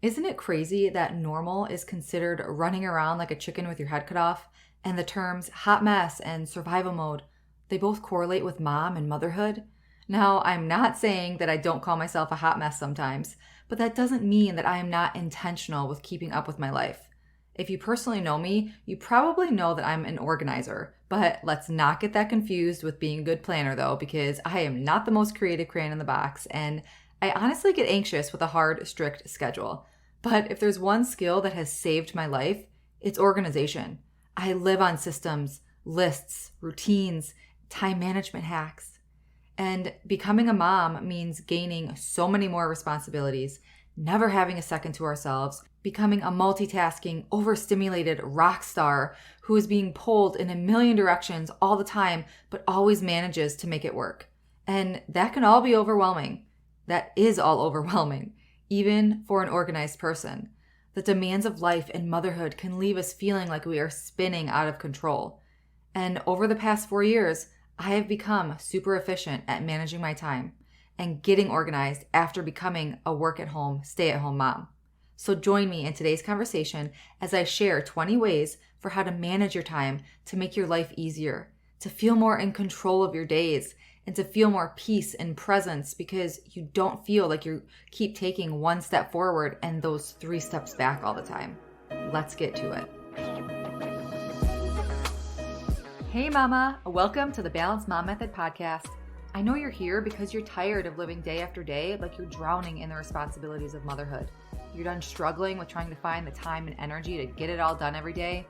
Isn't it crazy that normal is considered running around like a chicken with your head cut off? And the terms hot mess and survival mode, they both correlate with mom and motherhood? Now, I'm not saying that I don't call myself a hot mess sometimes, but that doesn't mean that I am not intentional with keeping up with my life. If you personally know me, you probably know that I'm an organizer, but let's not get that confused with being a good planner though, because I am not the most creative crayon in the box, and I honestly get anxious with a hard, strict schedule. But if there's one skill that has saved my life, it's organization. I live on systems, lists, routines, time management hacks. And becoming a mom means gaining so many more responsibilities, never having a second to ourselves, becoming a multitasking, overstimulated rockstar who is being pulled in a million directions all the time, but always manages to make it work. And that can all be overwhelming. That is all overwhelming, even for an organized person. The demands of life and motherhood can leave us feeling like we are spinning out of control. And over the past 4 years, I have become super efficient at managing my time and getting organized after becoming a work-at-home, stay-at-home mom. So join me in today's conversation as I share 20 ways for how to manage your time to make your life easier, to feel more in control of your days, and to feel more peace and presence because you don't feel like you keep taking one step forward and those 3 steps back all the time. Let's get to it. Hey mama, welcome to the Balanced Mom Method podcast. I know you're here because you're tired of living day after day like you're drowning in the responsibilities of motherhood. You're done struggling with trying to find the time and energy to get it all done every day,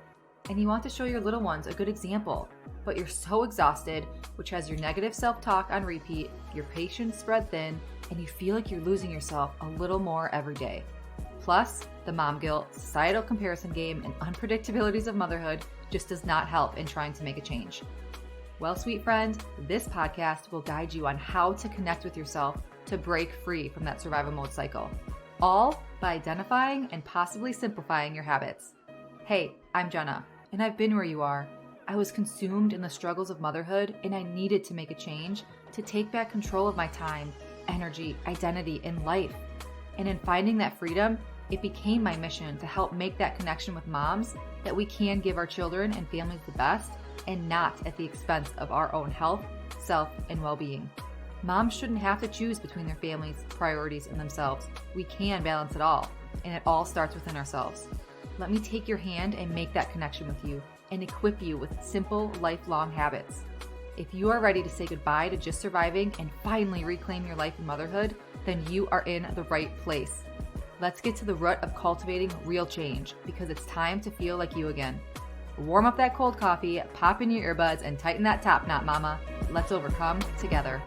and you want to show your little ones a good example, but you're so exhausted, which has your negative self-talk on repeat, your patience spread thin, and you feel like you're losing yourself a little more every day. Plus, the mom guilt, societal comparison game, and unpredictabilities of motherhood just does not help in trying to make a change. Well, sweet friend, this podcast will guide you on how to connect with yourself to break free from that survival mode cycle, all by identifying and possibly simplifying your habits. Hey, I'm Jenna, and I've been where you are. I was consumed in the struggles of motherhood, and I needed to make a change to take back control of my time, energy, identity, and life. And in finding that freedom, it became my mission to help make that connection with moms that we can give our children and families the best and not at the expense of our own health, self, and well-being. Moms shouldn't have to choose between their families, priorities, and themselves. We can balance it all, and it all starts within ourselves. Let me take your hand and make that connection with you and equip you with simple, lifelong habits. If you are ready to say goodbye to just surviving and finally reclaim your life in motherhood, then you are in the right place. Let's get to the root of cultivating real change because it's time to feel like you again. Warm up that cold coffee, pop in your earbuds, and tighten that top knot, mama. Let's overcome together.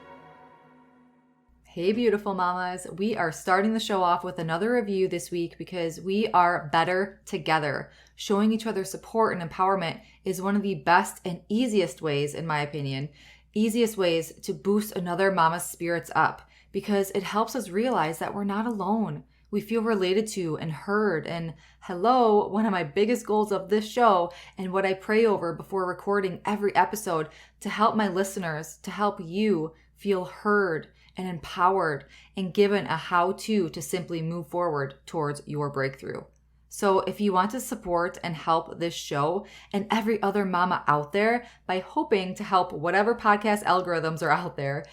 Hey, beautiful mamas. We are starting the show off with another review this week because we are better together. Showing each other support and empowerment is one of the best and easiest ways, in my opinion, easiest ways to boost another mama's spirits up because it helps us realize that we're not alone. We feel related to and heard. And hello, one of my biggest goals of this show and what I pray over before recording every episode to help my listeners, to help you feel heard and empowered and given a how-to to simply move forward towards your breakthrough. So if you want to support and help this show and every other mama out there by hoping to help whatever podcast algorithms are out there,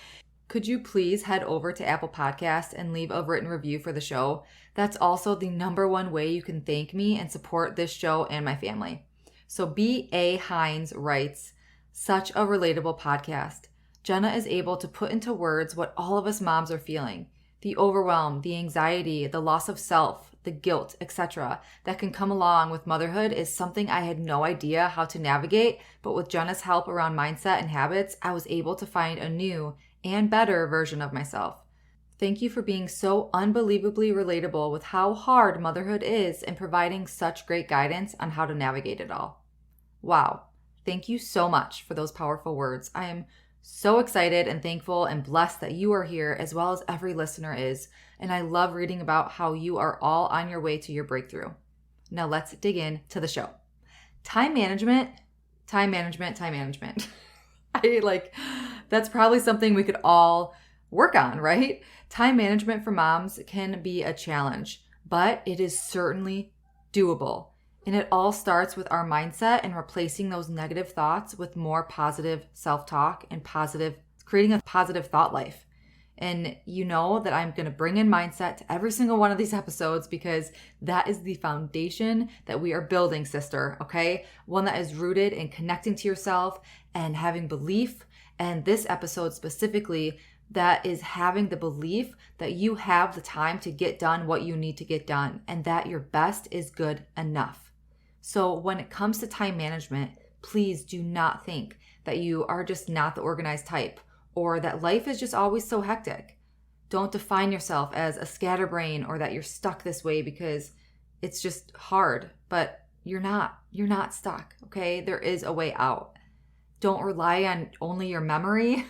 could you please head over to Apple Podcasts and leave a written review for the show? That's also the number one way you can thank me and support this show and my family. So B.A. Hines writes, such a relatable podcast. Jenna is able to put into words what all of us moms are feeling. The overwhelm, the anxiety, the loss of self, the guilt, etc. that can come along with motherhood is something I had no idea how to navigate, but with Jenna's help around mindset and habits, I was able to find a new and better version of myself. Thank you for being so unbelievably relatable with how hard motherhood is and providing such great guidance on how to navigate it all. Wow. Thank you so much for those powerful words. I am so excited and thankful and blessed that you are here as well as every listener is. And I love reading about how you are all on your way to your breakthrough. Now let's dig into the show. Time management. That's probably something we could all work on, right? Time management for moms can be a challenge, but it is certainly doable. And it all starts with our mindset and replacing those negative thoughts with more positive self-talk and creating a positive thought life. And you know that I'm going to bring in mindset to every single one of these episodes because that is the foundation that we are building, sister, okay? One that is rooted in connecting to yourself and having belief. And this episode specifically, that is having the belief that you have the time to get done what you need to get done and that your best is good enough. So when it comes to time management, please do not think that you are just not the organized type or that life is just always so hectic. Don't define yourself as a scatterbrain or that you're stuck this way because it's just hard, but you're not stuck, okay? There is a way out. Don't rely on only your memory.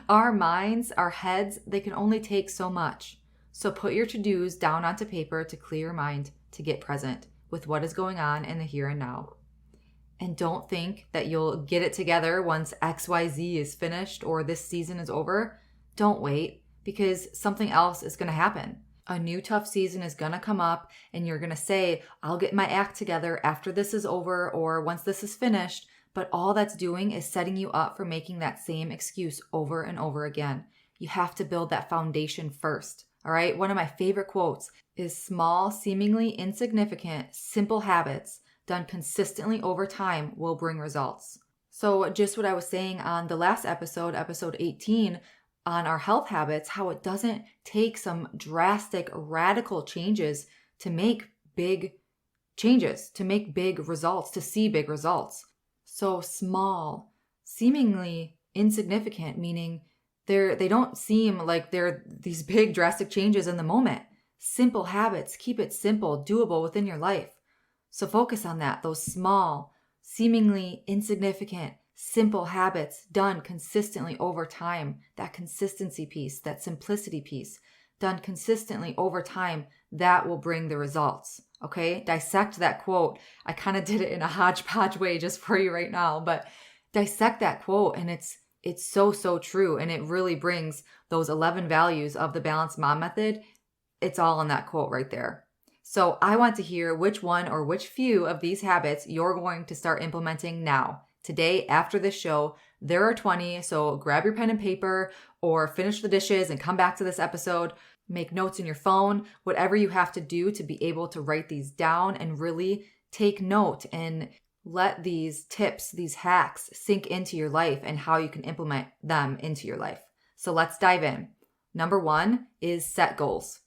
Our minds, our heads, they can only take so much. So put your to-dos down onto paper to clear your mind, to get present with what is going on in the here and now. And don't think that you'll get it together once XYZ is finished or this season is over. Don't wait, because something else is going to happen. A new tough season is going to come up and you're going to say, I'll get my act together after this is over or once this is finished. But all that's doing is setting you up for making that same excuse over and over again. You have to build that foundation first. All right. One of my favorite quotes is small, seemingly insignificant, simple habits done consistently over time will bring results. So just what I was saying on the last episode, episode 18, on our health habits, how it doesn't take some drastic, radical changes to make big changes, to make big results, to see big results. So small, seemingly insignificant, meaning they don't seem like they're these big drastic changes in the moment. Simple habits, keep it simple, doable within your life. So focus on that, those small, seemingly insignificant, simple habits done consistently over time, that consistency piece, that simplicity piece, done consistently over time, that will bring the results. Okay, dissect that quote. I kind of did it in a hodgepodge way just for you right now, but dissect that quote and it's so true. And it really brings those 11 values of the Balanced Mom Method. It's all in that quote right there. So I want to hear which one or which few of these habits you're going to start implementing now. Today, after this show, there are 20. So grab your pen and paper or finish the dishes and come back to this episode. Make notes in your phone, whatever you have to do to be able to write these down and really take note and let these tips, these hacks sink into your life and how you can implement them into your life. So let's dive in. Number 1 is set goals.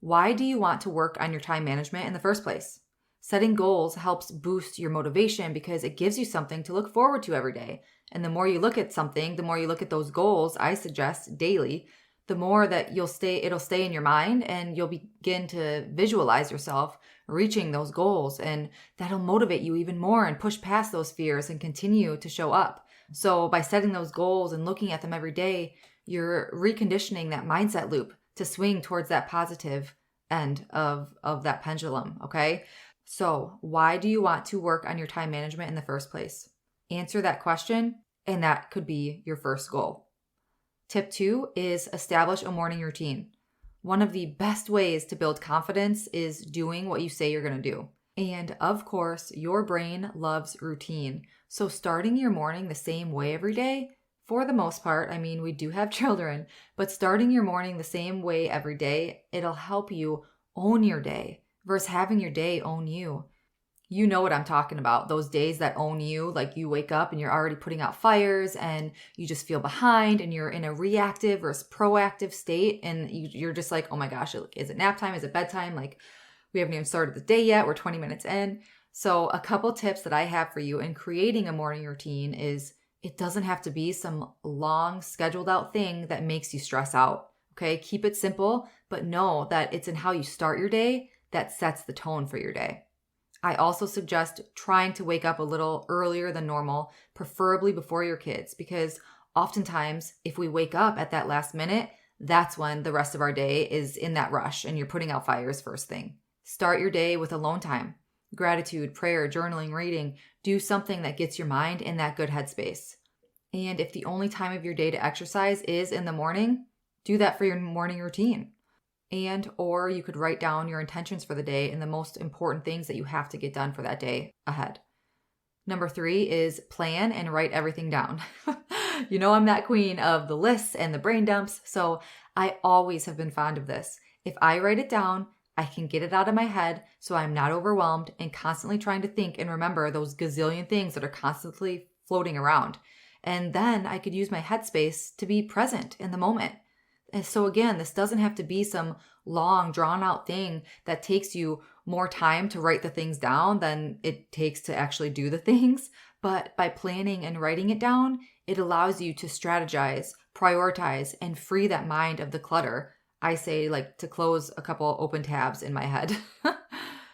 Why do you want to work on your time management in the first place? Setting goals helps boost your motivation because it gives you something to look forward to every day. And the more you look at something, the more you look at those goals, I suggest daily, the more that it'll stay in your mind and you'll begin to visualize yourself reaching those goals, and that'll motivate you even more and push past those fears and continue to show up. So by setting those goals and looking at them every day, you're reconditioning that mindset loop to swing towards that positive end of that pendulum, okay? So why do you want to work on your time management in the first place? Answer that question, and that could be your first goal. Tip 2 is establish a morning routine. One of the best ways to build confidence is doing what you say you're going to do. And of course, your brain loves routine. So starting your morning the same way every day, for the most part, I mean, we do have children, but starting your morning the same way every day, it'll help you own your day versus having your day own you. You know what I'm talking about. Those days that own you, like you wake up and you're already putting out fires and you just feel behind and you're in a reactive versus proactive state. And you're just like, oh my gosh, is it nap time? Is it bedtime? Like we haven't even started the day yet. We're 20 minutes in. So a couple tips that I have for you in creating a morning routine is it doesn't have to be some long scheduled out thing that makes you stress out. Okay. Keep it simple, but know that it's in how you start your day that sets the tone for your day. I also suggest trying to wake up a little earlier than normal, preferably before your kids, because oftentimes if we wake up at that last minute, that's when the rest of our day is in that rush and you're putting out fires first thing. Start your day with alone time, gratitude, prayer, journaling, reading. Do something that gets your mind in that good headspace. And if the only time of your day to exercise is in the morning, do that for your morning routine. And or you could write down your intentions for the day and the most important things that you have to get done for that day ahead. Number 3 is plan and write everything down. You know, I'm that queen of the lists and the brain dumps, so I always have been fond of this. If I write it down, I can get it out of my head so I'm not overwhelmed and constantly trying to think and remember those gazillion things that are constantly floating around. And then I could use my headspace to be present in the moment. And so again, this doesn't have to be some long, drawn out thing that takes you more time to write the things down than it takes to actually do the things. But by planning and writing it down, it allows you to strategize, prioritize, and free that mind of the clutter. I say like to close a couple open tabs in my head.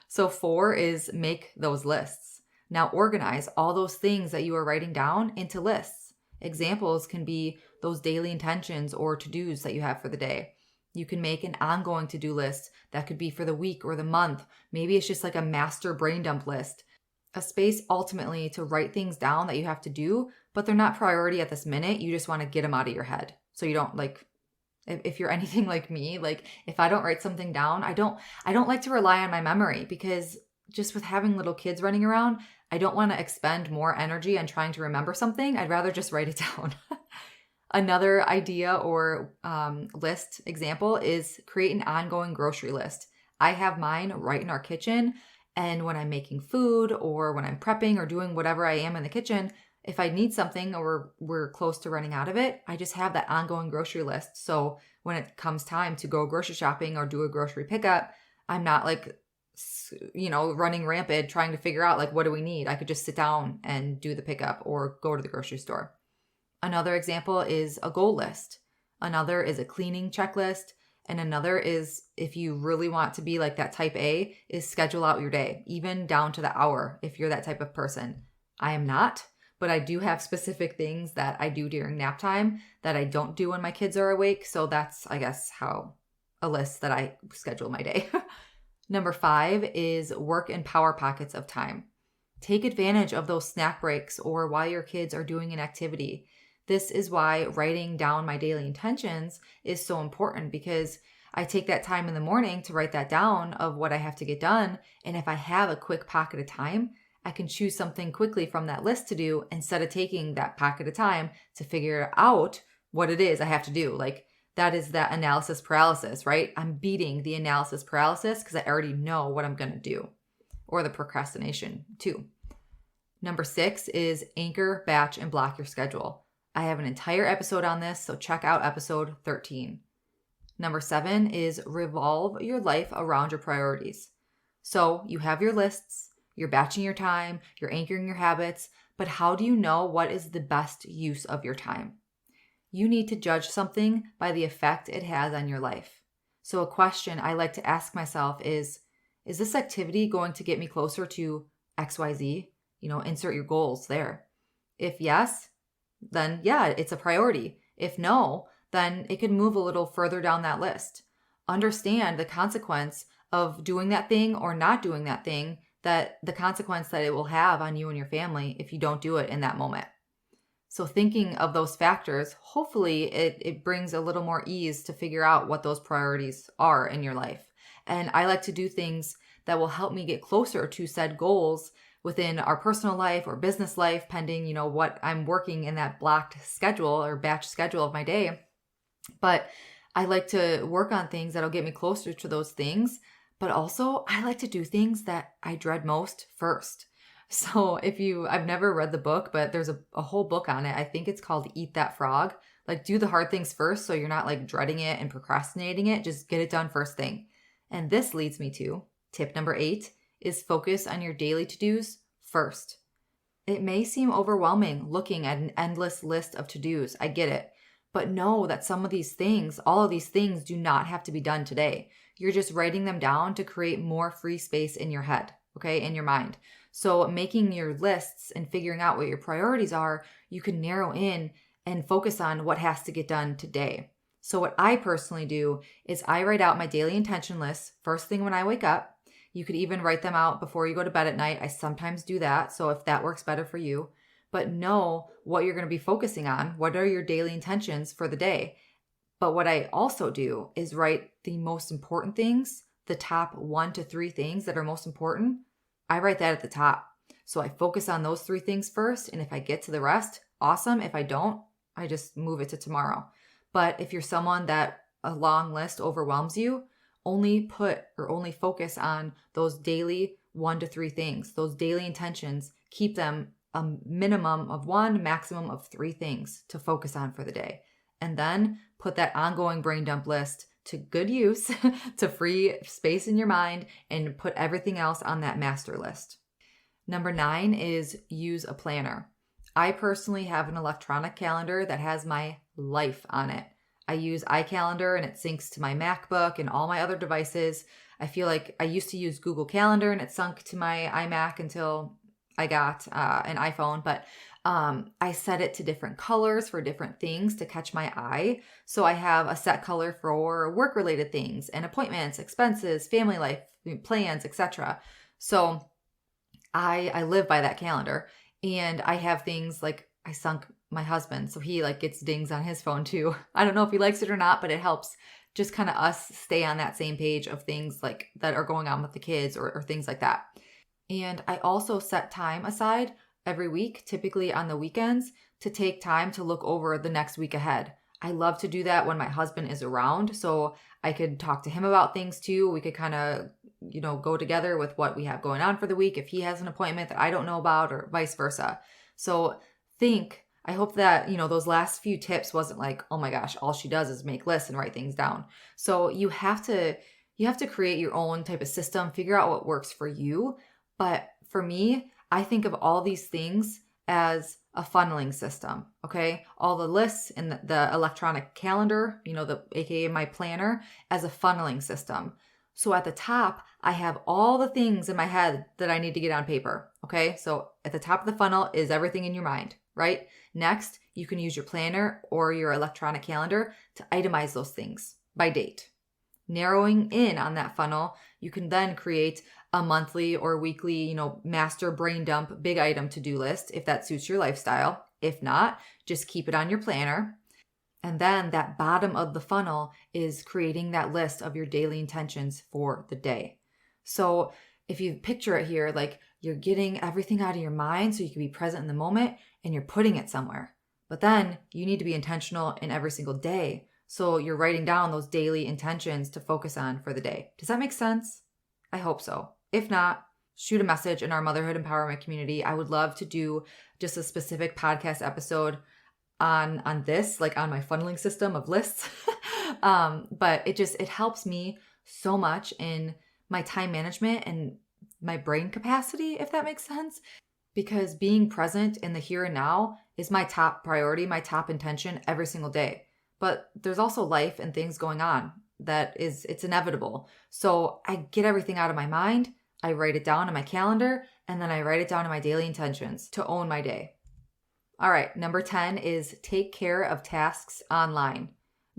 So 4 is make those lists. Now organize all those things that you are writing down into lists. Examples can be those daily intentions or to-dos that you have for the day. You can make an ongoing to-do list that could be for the week or the month. Maybe it's just like a master brain dump list. A space ultimately to write things down that you have to do, but they're not priority at this minute. You just want to get them out of your head. So you don't like, if you're anything like me, like if I don't write something down, I don't like to rely on my memory, because just with having little kids running around, I don't want to expend more energy on trying to remember something. I'd rather just write it down. Another idea or list example is create an ongoing grocery list. I have mine right in our kitchen. And when I'm making food or when I'm prepping or doing whatever I am in the kitchen, if I need something or we're close to running out of it, I just have that ongoing grocery list. So when it comes time to go grocery shopping or do a grocery pickup, I'm not like, running rampant trying to figure out like, what do we need? I could just sit down and do the pickup or go to the grocery store. Another example is a goal list. Another is a cleaning checklist. And another is, if you really want to be like that type A, is schedule out your day, even down to the hour if you're that type of person. I am not, but I do have specific things that I do during nap time that I don't do when my kids are awake. So that's, I guess, how a list that I schedule my day. Number 5 is work in power pockets of time. Take advantage of those snack breaks or while your kids are doing an activity. This is why writing down my daily intentions is so important, because I take that time in the morning to write that down of what I have to get done. And if I have a quick pocket of time, I can choose something quickly from that list to do instead of taking that pocket of time to figure out what it is I have to do. Like that is that analysis paralysis, right? I'm beating the analysis paralysis because I already know what I'm going to do, or the procrastination too. Number 6 is anchor, batch, and block your schedule. I have an entire episode on this, so check out episode 13. Number 7 is revolve your life around your priorities. So you have your lists, you're batching your time, you're anchoring your habits, but how do you know what is the best use of your time? You need to judge something by the effect it has on your life. So a question I like to ask myself is this activity going to get me closer to XYZ? Insert your goals there. If yes, then yeah, it's a priority. If no, then it can move a little further down that list. Understand the consequence of doing that thing or not doing that thing, that the consequence that it will have on you and your family if you don't do it in that moment. So thinking of those factors, hopefully it brings a little more ease to figure out what those priorities are in your life. And I like to do things that will help me get closer to said goals within our personal life or business life, pending, what I'm working in that blocked schedule or batch schedule of my day. But I like to work on things that'll get me closer to those things. But also I like to do things that I dread most first. So I've never read the book, but there's a whole book on it. I think it's called Eat That Frog. Like do the hard things first so you're not like dreading it and procrastinating it. Just get it done first thing. And this leads me to tip number 8 is focus on your daily to-dos first. It may seem overwhelming looking at an endless list of to-dos. I get it. But know that some of these things, all of these things do not have to be done today. You're just writing them down to create more free space in your head, okay, in your mind. So making your lists and figuring out what your priorities are, you can narrow in and focus on what has to get done today. So what I personally do is I write out my daily intention lists first thing when I wake up. You could even write them out before you go to bed at night. I sometimes do that. So if that works better for you, but know what you're going to be focusing on. What are your daily intentions for the day? But what I also do is write the most important things, the top 1 to 3 things that are most important. I write that at the top. So I focus on those 3 things first. And if I get to the rest, awesome. If I don't, I just move it to tomorrow. But if you're someone that a long list overwhelms you, only focus on those daily 1 to 3 things, those daily intentions. Keep them a minimum of 1, maximum of 3 things to focus on for the day. And then put that ongoing brain dump list to good use to free space in your mind and put everything else on that master list. Number 9 is use a planner. I personally have an electronic calendar that has my life on it. I use iCalendar and it syncs to my MacBook and all my other devices. I feel like I used to use Google Calendar and it sunk to my iMac until I got an iPhone, but I set it to different colors for different things to catch my eye. So I have a set color for work-related things and appointments, expenses, family life plans, etc. So I live by that calendar, and I have things like I sunk my husband, so he gets dings on his phone too. I don't know if he likes it or not, but it helps just kind of us stay on that same page of things like that are going on with the kids or things like that. And I also set time aside every week, typically on the weekends, to take time to look over the next week ahead. I love to do that when my husband is around, so I could talk to him about things too. We could kind of, go together with what we have going on for the week if he has an appointment that I don't know about, or vice versa. So I hope that, those last few tips wasn't like, oh my gosh, all she does is make lists and write things down. So you have to create your own type of system, figure out what works for you. But for me, I think of all these things as a funneling system, okay? All the lists in the electronic calendar, AKA my planner, as a funneling system. So at the top, I have all the things in my head that I need to get on paper, okay? So at the top of the funnel is everything in your mind, right? Next, you can use your planner or your electronic calendar to itemize those things by date. Narrowing in on that funnel, you can then create a monthly or weekly, master brain dump big item to-do list if that suits your lifestyle. If not, just keep it on your planner. And then that bottom of the funnel is creating that list of your daily intentions for the day. So if you picture it here, like you're getting everything out of your mind so you can be present in the moment, and you're putting it somewhere. But then you need to be intentional in every single day. So you're writing down those daily intentions to focus on for the day. Does that make sense? I hope so. If not, shoot a message in our Motherhood Empowerment community. I would love to do just a specific podcast episode on this, like on my funneling system of lists. But it helps me so much in my time management and my brain capacity, if that makes sense. Because being present in the here and now is my top priority, my top intention every single day. But there's also life and things going on it's inevitable. So I get everything out of my mind, I write it down in my calendar, and then I write it down in my daily intentions to own my day. All right, number 10 is take care of tasks online.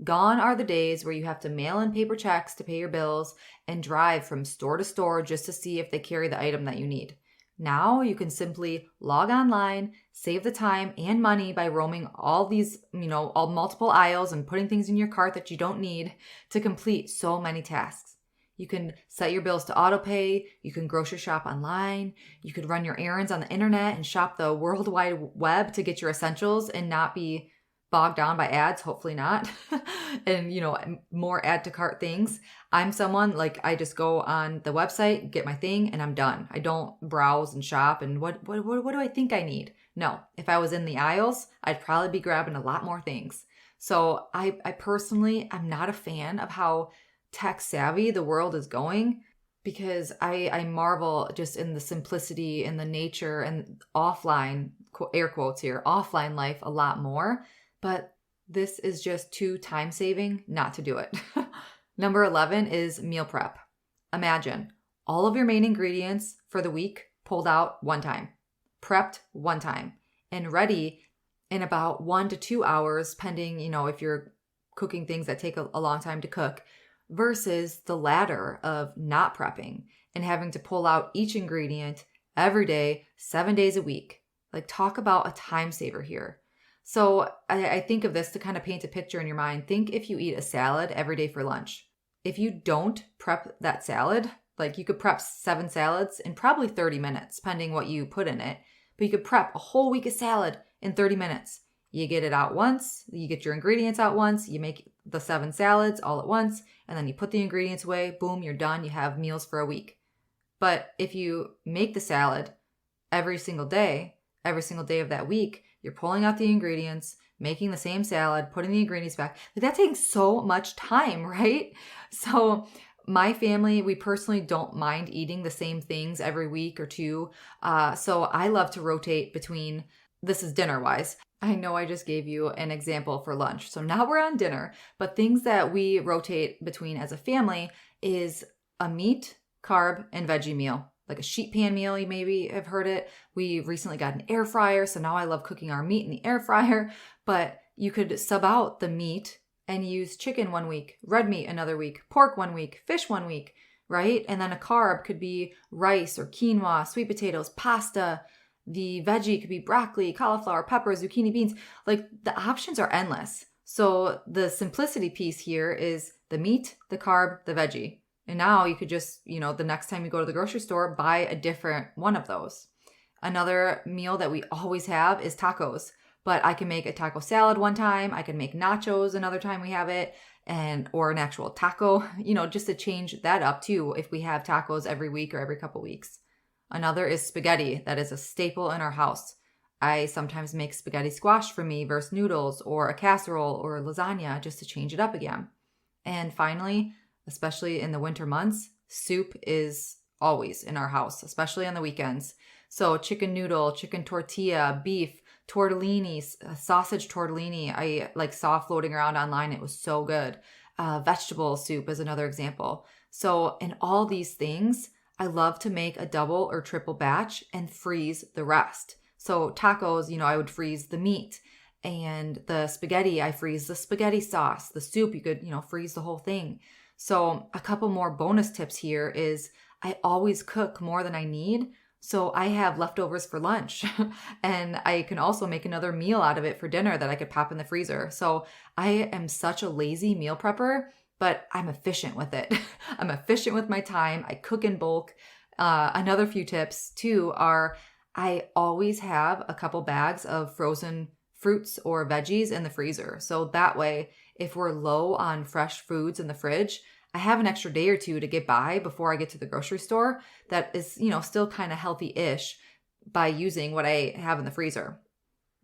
Gone are the days where you have to mail in paper checks to pay your bills and drive from store to store just to see if they carry the item that you need. Now you can simply log online, save the time and money by roaming all these, all multiple aisles and putting things in your cart that you don't need to complete so many tasks. You can set your bills to autopay. You can grocery shop online. You could run your errands on the internet and shop the World Wide Web to get your essentials and not be bogged down by ads, hopefully not, and, more add to cart things. I'm someone I just go on the website, get my thing, and I'm done. I don't browse and shop and what do I think I need? No, if I was in the aisles, I'd probably be grabbing a lot more things. So I personally, I'm not a fan of how tech savvy the world is going, because I marvel just in the simplicity and the nature and offline, air quotes here, offline life a lot more. But this is just too time saving not to do it. Number 11 is meal prep. Imagine all of your main ingredients for the week pulled out one time, prepped one time, and ready in about 1 to 2 hours, pending, if you're cooking things that take a long time to cook, versus the latter of not prepping and having to pull out each ingredient every day, 7 days a week. Talk about a time saver here. So I think of this to kind of paint a picture in your mind. Think if you eat a salad every day for lunch. If you don't prep that salad, like you could prep 7 salads in probably 30 minutes, depending what you put in it. But you could prep a whole week of salad in 30 minutes. You get it out once, you get your ingredients out once, you make the 7 salads all at once, and then you put the ingredients away, boom, you're done. You have meals for a week. But if you make the salad every single day of that week, you're pulling out the ingredients, making the same salad, putting the ingredients back. Like that takes so much time, right? So my family, we personally don't mind eating the same things every week or two. So I love to rotate between, this is dinner wise. I know I just gave you an example for lunch. So now we're on dinner, but things that we rotate between as a family is a meat, carb, and veggie meal. Like a sheet pan meal, you maybe have heard it. We recently got an air fryer, so now I love cooking our meat in the air fryer. But you could sub out the meat and use chicken one week, red meat another week, pork one week, fish one week, right? And then a carb could be rice or quinoa, sweet potatoes, pasta. The veggie could be broccoli, cauliflower, peppers, zucchini, beans. Like the options are endless. So the simplicity piece here is the meat, the carb, the veggie. And now you could just, the next time you go to the grocery store, buy a different one of those. Another meal that we always have is tacos. But I can make a taco salad one time. I can make nachos another time we have it, or an actual taco, just to change that up too if we have tacos every week or every couple weeks. Another is spaghetti. That is a staple in our house. I sometimes make spaghetti squash for me versus noodles or a casserole or lasagna just to change it up again. And finally, especially in the winter months, soup is always in our house, especially on the weekends. So chicken noodle, chicken tortilla, beef, tortellini, sausage tortellini, I saw floating around online. It was so good. Vegetable soup is another example. So in all these things, I love to make a double or triple batch and freeze the rest. So tacos, I would freeze the meat. And the spaghetti, I freeze the spaghetti sauce. The soup, you could, freeze the whole thing. So a couple more bonus tips here is I always cook more than I need. So I have leftovers for lunch and I can also make another meal out of it for dinner that I could pop in the freezer. So I am such a lazy meal prepper, but I'm efficient with it. I'm efficient with my time. I cook in bulk. Another few tips too are I always have a couple bags of frozen fruits or veggies in the freezer. So that way, if we're low on fresh foods in the fridge, I have an extra day or two to get by before I get to the grocery store that is, still kind of healthy-ish by using what I have in the freezer.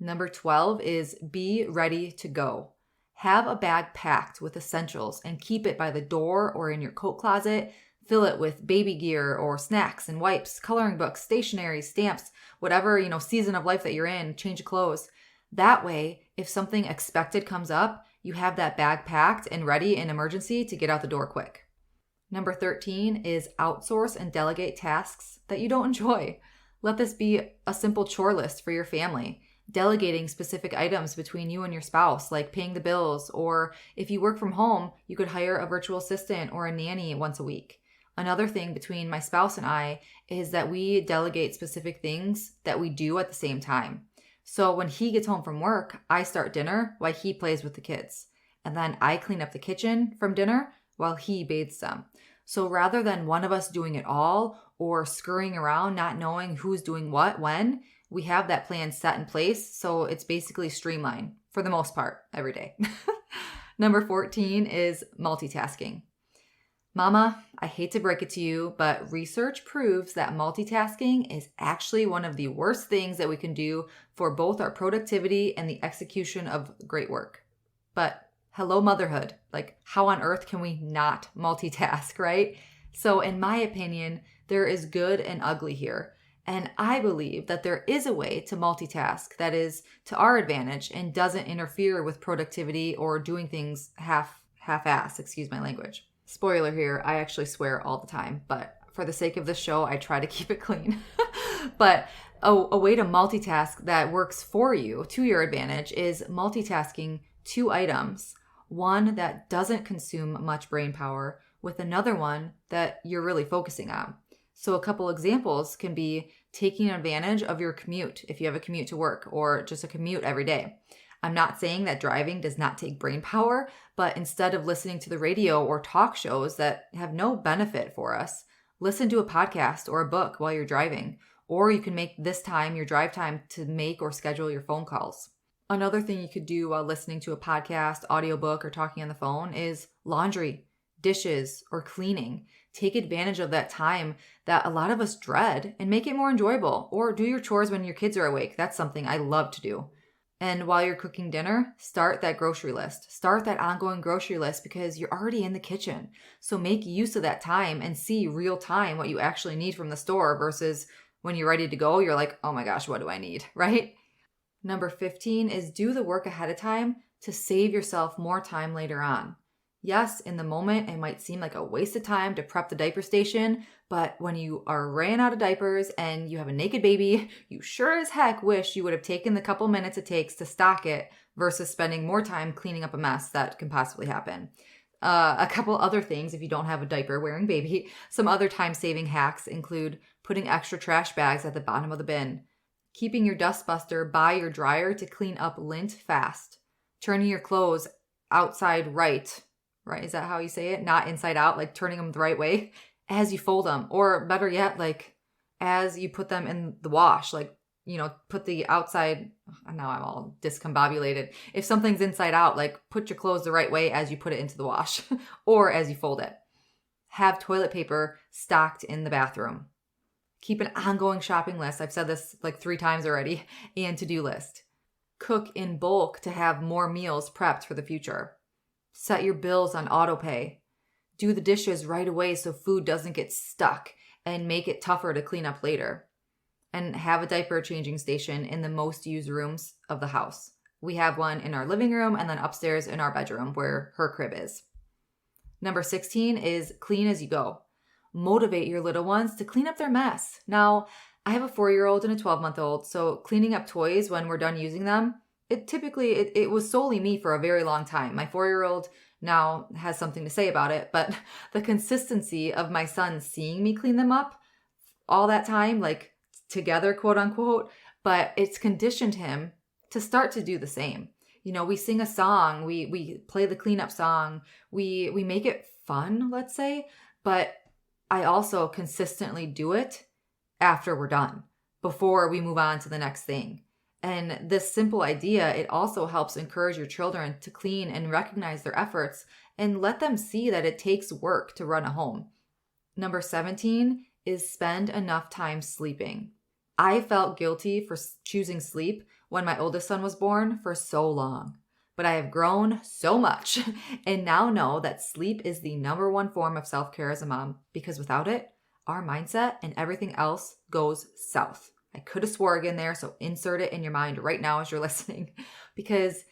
Number 12 is be ready to go. Have a bag packed with essentials and keep it by the door or in your coat closet. Fill it with baby gear or snacks and wipes, coloring books, stationery, stamps, whatever, season of life that you're in, change of clothes. That way, if something expected comes up, you have that bag packed and ready in emergency to get out the door quick. Number 13 is outsource and delegate tasks that you don't enjoy. Let this be a simple chore list for your family. Delegating specific items between you and your spouse, like paying the bills, or if you work from home, you could hire a virtual assistant or a nanny once a week. Another thing between my spouse and I is that we delegate specific things that we do at the same time. So when he gets home from work, I start dinner while he plays with the kids. And then I clean up the kitchen from dinner while he bathes them. So rather than one of us doing it all or scurrying around, not knowing who's doing what, when, we have that plan set in place. So it's basically streamlined for the most part every day. Number 14 is multitasking. Mama, I hate to break it to you, but research proves that multitasking is actually one of the worst things that we can do for both our productivity and the execution of great work. But hello, motherhood. How on earth can we not multitask, right? So in my opinion, there is good and ugly here. And I believe that there is a way to multitask that is to our advantage and doesn't interfere with productivity or doing things half-ass, excuse my language. Spoiler here, I actually swear all the time, but for the sake of the show, I try to keep it clean. But a way to multitask that works for you, to your advantage, is multitasking 2 items. One that doesn't consume much brain power with another one that you're really focusing on. So a couple examples can be taking advantage of your commute if you have a commute to work or just a commute every day. I'm not saying that driving does not take brain power, but instead of listening to the radio or talk shows that have no benefit for us, listen to a podcast or a book while you're driving. Or you can make this time your drive time to make or schedule your phone calls. Another thing you could do while listening to a podcast, audiobook, or talking on the phone is laundry, dishes, or cleaning. Take advantage of that time that a lot of us dread and make it more enjoyable. Or do your chores when your kids are awake. That's something I love to do. And while you're cooking dinner, start that grocery list. Start that ongoing grocery list because you're already in the kitchen. So make use of that time and see real time what you actually need from the store versus when you're ready to go, you're like, oh my gosh, what do I need, right? Number 15 is do the work ahead of time to save yourself more time later on. Yes, in the moment, it might seem like a waste of time to prep the diaper station, but when you are ran out of diapers and you have a naked baby, you sure as heck wish you would have taken the couple minutes it takes to stock it versus spending more time cleaning up a mess that can possibly happen. A couple other things, if you don't have a diaper wearing baby, some other time-saving hacks include putting extra trash bags at the bottom of the bin, keeping your dustbuster by your dryer to clean up lint fast, turning your clothes outside right? Is that how you say it? Not inside out, like turning them the right way as you fold them. Or better yet, like as you put them in the wash, like, put the outside, now I'm all discombobulated. If something's inside out, like put your clothes the right way as you put it into the wash or as you fold it. Have toilet paper stocked in the bathroom. Keep an ongoing shopping list. I've said this like 3 times already, and to-do list. Cook in bulk to have more meals prepped for the future. Set your bills on auto pay. Do the dishes right away so food doesn't get stuck and make it tougher to clean up later. And have a diaper changing station in the most used rooms of the house. We have one in our living room and then upstairs in our bedroom where her crib is. Number 16 is clean as you go. Motivate your little ones to clean up their mess. Now, I have a 4-year-old and a 12-month-old, so cleaning up toys when we're done using them, it was solely me for a very long time. My 4-year-old now has something to say about it, but the consistency of my son seeing me clean them up all that time, like together, quote unquote, but it's conditioned him to start to do the same. We sing a song, we play the cleanup song, we make it fun, let's say, but I also consistently do it after we're done, before we move on to the next thing. And this simple idea, it also helps encourage your children to clean and recognize their efforts and let them see that it takes work to run a home. Number 17 is spend enough time sleeping. I felt guilty for choosing sleep when my oldest son was born for so long. But I have grown so much and now know that sleep is the number one form of self-care as a mom, because without it, our mindset and everything else goes south. I could have swore again there, so insert it in your mind right now as you're listening. Because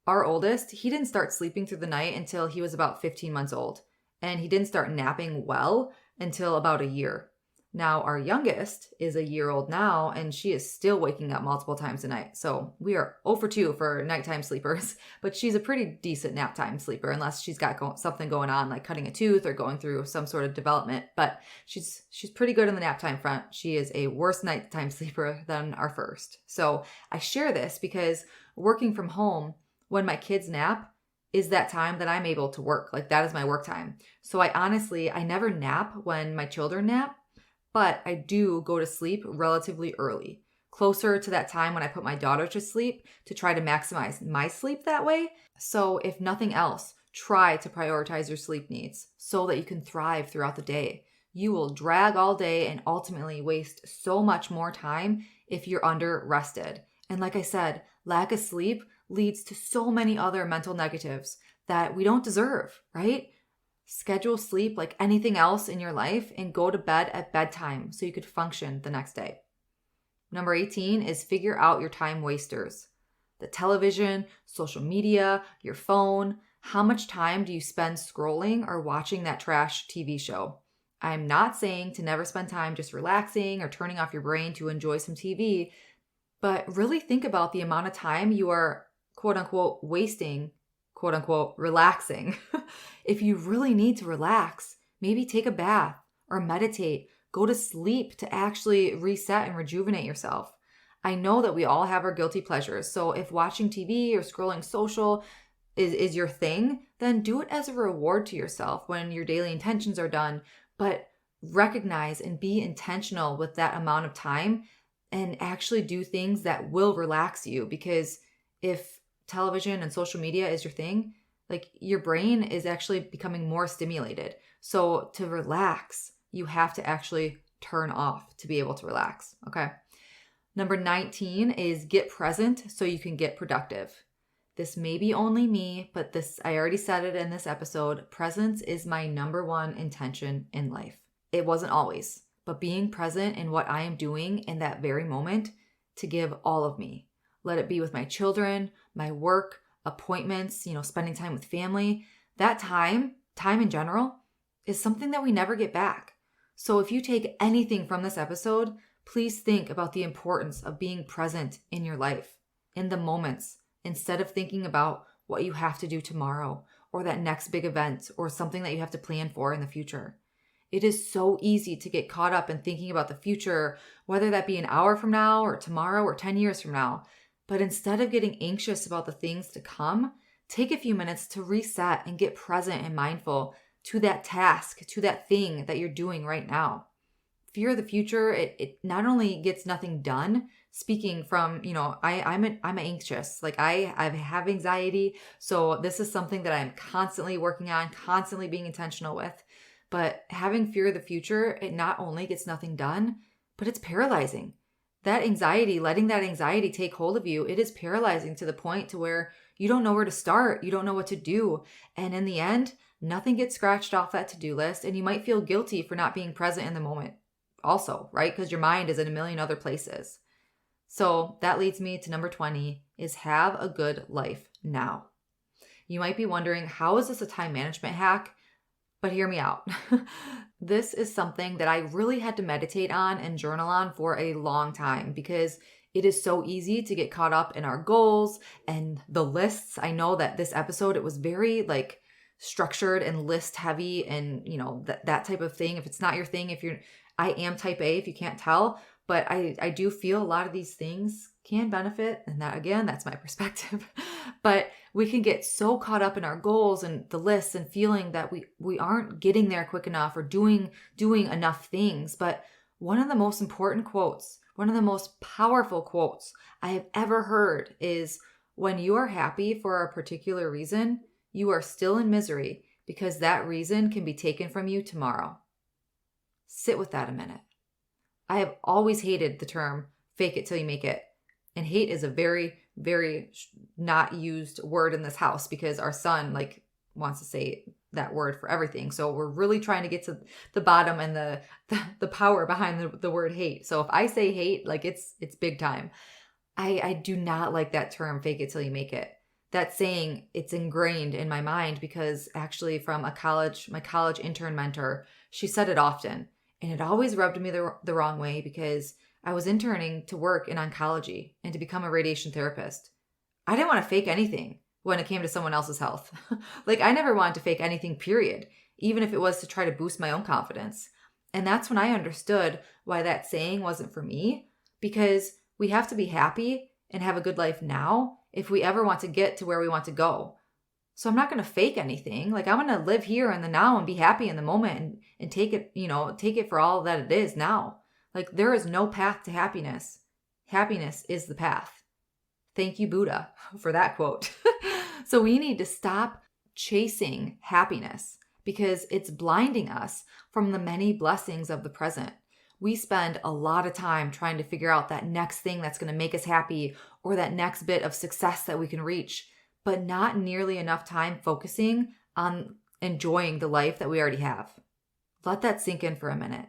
our oldest, he didn't start sleeping through the night until he was about 15 months old. And he didn't start napping well until about a year. Now, our youngest is a year old now, and she is still waking up multiple times a night. So we are 0 for 2 for nighttime sleepers, but she's a pretty decent nap time sleeper, unless she's got something going on, like cutting a tooth or going through some sort of development. But she's pretty good on the nap time front. She is a worse nighttime sleeper than our first. So I share this because working from home, when my kids nap, is that time that I'm able to work. Like that is my work time. So I never nap when my children nap. But I do go to sleep relatively early, closer to that time when I put my daughter to sleep, to try to maximize my sleep that way. So if nothing else, try to prioritize your sleep needs so that you can thrive throughout the day. You will drag all day and ultimately waste so much more time if you're under rested. And like I said, lack of sleep leads to so many other mental negatives that we don't deserve, right? Schedule sleep like anything else in your life and go to bed at bedtime so you could function the next day. Number 18 is figure out your time wasters. The television, social media, your phone. How much time do you spend scrolling or watching that trash TV show? I'm not saying to never spend time just relaxing or turning off your brain to enjoy some TV, but really think about the amount of time you are, quote unquote, wasting, quote unquote, relaxing. If you really need to relax, maybe take a bath or meditate, go to sleep to actually reset and rejuvenate yourself. I know that we all have our guilty pleasures. So if watching TV or scrolling social is your thing, then do it as a reward to yourself when your daily intentions are done. But recognize and be intentional with that amount of time and actually do things that will relax you. Because if television and social media is your thing, like your brain is actually becoming more stimulated. So to relax, you have to actually turn off to be able to relax. Okay. Number 19 is get present so you can get productive. This may be only me, but I already said it in this episode. Presence is my number one intention in life. It wasn't always, but being present in what I am doing in that very moment to give all of me. Let it be with my children, my work, appointments, spending time with family. That time in general, is something that we never get back. So if you take anything from this episode, please think about the importance of being present in your life, in the moments, instead of thinking about what you have to do tomorrow or that next big event or something that you have to plan for in the future. It is so easy to get caught up in thinking about the future, whether that be an hour from now or tomorrow or 10 years from now. But instead of getting anxious about the things to come, take a few minutes to reset and get present and mindful to that task, to that thing that you're doing right now. Fear of the future, it not only gets nothing done, speaking from, I'm anxious. Like I have anxiety. So this is something that I'm constantly working on, constantly being intentional with. But having fear of the future, it not only gets nothing done, but it's paralyzing. That anxiety, letting that anxiety take hold of you, it is paralyzing to the point to where you don't know where to start. You don't know what to do. And in the end, nothing gets scratched off that to-do list. And you might feel guilty for not being present in the moment also, right? Because your mind is in a million other places. So that leads me to number 20 is have a good life now. You might be wondering, how is this a time management hack? But hear me out. This is something that I really had to meditate on and journal on for a long time because it is so easy to get caught up in our goals and the lists. I know that this episode, it was very structured and list heavy and, that type of thing. If it's not your thing, I am type A, if you can't tell, but I do feel a lot of these things can benefit. And that, again, that's my perspective. But we can get so caught up in our goals and the lists and feeling that we aren't getting there quick enough or doing enough things. But one of the most important quotes, one of the most powerful quotes I have ever heard is, when you are happy for a particular reason, you are still in misery because that reason can be taken from you tomorrow. Sit with that a minute. I have always hated the term fake it till you make it. And hate is a very, very not used word in this house because our son wants to say that word for everything. So we're really trying to get to the bottom and the power behind the word hate. So if I say hate, it's big time. I do not like that term, fake it till you make it. That saying, it's ingrained in my mind because actually from my college intern mentor, she said it often. And it always rubbed me the wrong way because I was interning to work in oncology and to become a radiation therapist. I didn't want to fake anything when it came to someone else's health. I never wanted to fake anything, period, even if it was to try to boost my own confidence. And that's when I understood why that saying wasn't for me, because we have to be happy and have a good life now if we ever want to get to where we want to go. So I'm not going to fake anything. I'm going to live here in the now and be happy in the moment and take it for all that it is now. There is no path to happiness. Happiness is the path. Thank you, Buddha, for that quote. So we need to stop chasing happiness because it's blinding us from the many blessings of the present. We spend a lot of time trying to figure out that next thing that's going to make us happy or that next bit of success that we can reach, but not nearly enough time focusing on enjoying the life that we already have. Let that sink in for a minute.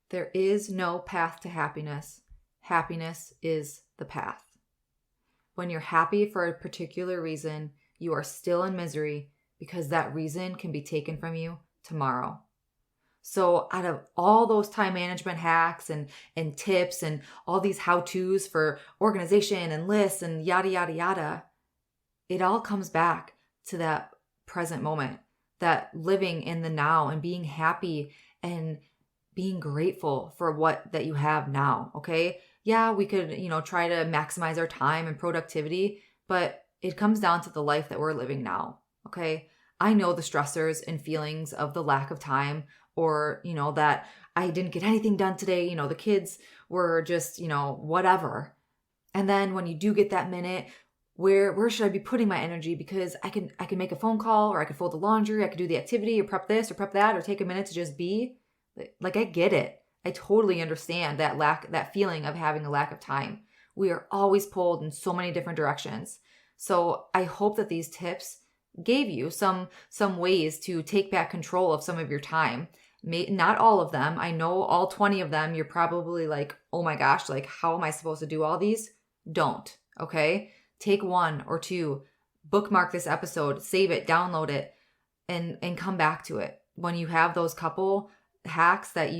There is no path to happiness. Happiness is the path. When you're happy for a particular reason, you are still in misery because that reason can be taken from you tomorrow. So out of all those time management hacks and tips and all these how-tos for organization and lists and yada, yada, yada, it all comes back to that present moment, that living in the now and being happy and being grateful for that you have now, okay? yeah, we could, try to maximize our time and productivity, but it comes down to the life that we're living now. Okay. I know the stressors and feelings of the lack of time, or, that I didn't get anything done today. The kids were just, whatever. And then when you do get that minute, where should I be putting my energy? Because I can make a phone call, or I could fold the laundry, I could do the activity, or prep this or prep that, or take a minute to just be. Like, I get it. I totally understand that feeling of having a lack of time. We are always pulled in so many different directions. So I hope that these tips gave you some ways to take back control of some of your time. Not all of them. I know all 20 of them, you're probably like, oh my gosh, like, how am I supposed to do all these? Don't, okay? Take 1 or 2, bookmark this episode, save it, download it, and come back to it. When you have those couple hacks that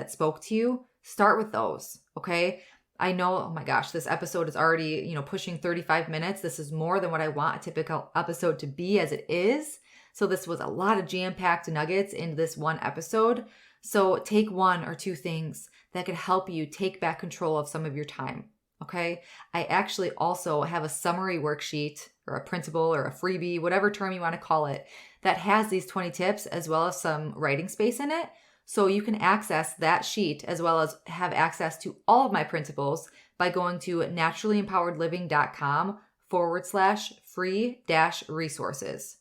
spoke to you, start with those, okay? I know, oh my gosh, this episode is already, pushing 35 minutes. This is more than what I want a typical episode to be as it is. So this was a lot of jam-packed nuggets into this one episode. So take 1 or 2 things that could help you take back control of some of your time. Okay. I actually also have a summary worksheet, or a printable, or a freebie, whatever term you want to call it, that has these 20 tips as well as some writing space in it. So you can access that sheet as well as have access to all of my printables by going to naturallyempoweredliving.com/free-resources.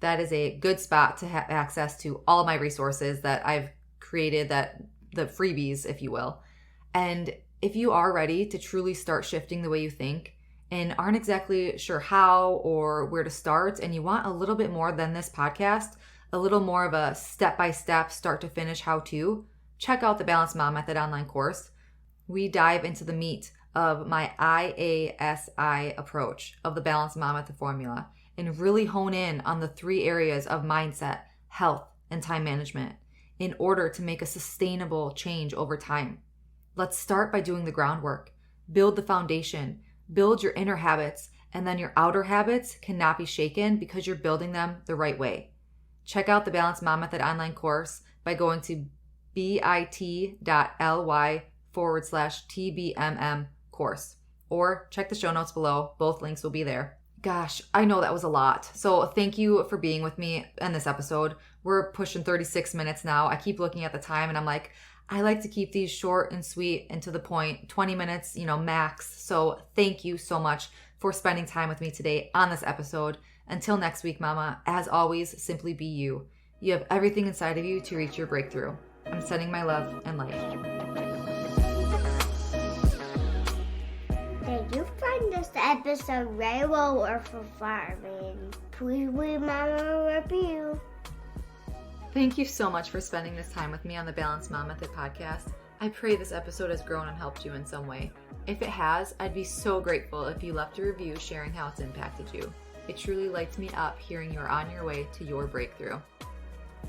That is a good spot to have access to all my resources that I've created, that the freebies, if you will. And if you are ready to truly start shifting the way you think and aren't exactly sure how or where to start, and you want a little bit more than this podcast, a little more of a step-by-step, start-to-finish how-to, check out the Balanced Mom Method online course. We dive into the meat of my IASI approach of the Balanced Mom Method formula and really hone in on the 3 areas of mindset, health, and time management in order to make a sustainable change over time. Let's start by doing the groundwork. Build the foundation, build your inner habits, and then your outer habits cannot be shaken because you're building them the right way. Check out the Balanced Mom Method online course by going to bit.ly/TBMM course, or check the show notes below. Both links will be there. Gosh, I know that was a lot. So thank you for being with me in this episode. We're pushing 36 minutes now. I keep looking at the time and I'm like, I like to keep these short and sweet and to the point, 20 minutes, max. So thank you so much for spending time with me today on this episode. Until next week, Mama, as always, simply be you. You have everything inside of you to reach your breakthrough. I'm sending my love and light. Did you find this episode very well worth for farming? Please leave Mama a review. Thank you so much for spending this time with me on the Balanced Mom Method podcast. I pray this episode has grown and helped you in some way. If it has, I'd be so grateful if you left a review sharing how it's impacted you. It truly lights me up hearing you're on your way to your breakthrough.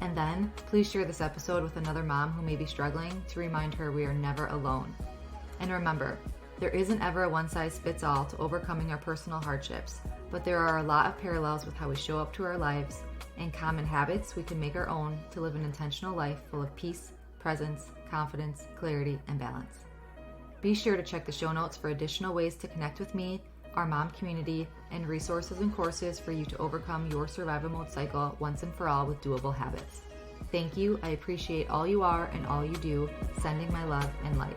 And then, please share this episode with another mom who may be struggling to remind her we are never alone. And remember, there isn't ever a one-size-fits-all to overcoming our personal hardships, but there are a lot of parallels with how we show up to our lives and common habits we can make our own to live an intentional life full of peace, presence, confidence, clarity, and balance. Be sure to check the show notes for additional ways to connect with me, our mom community, and resources and courses for you to overcome your survival mode cycle once and for all with doable habits. Thank you. I appreciate all you are and all you do. Sending my love and light.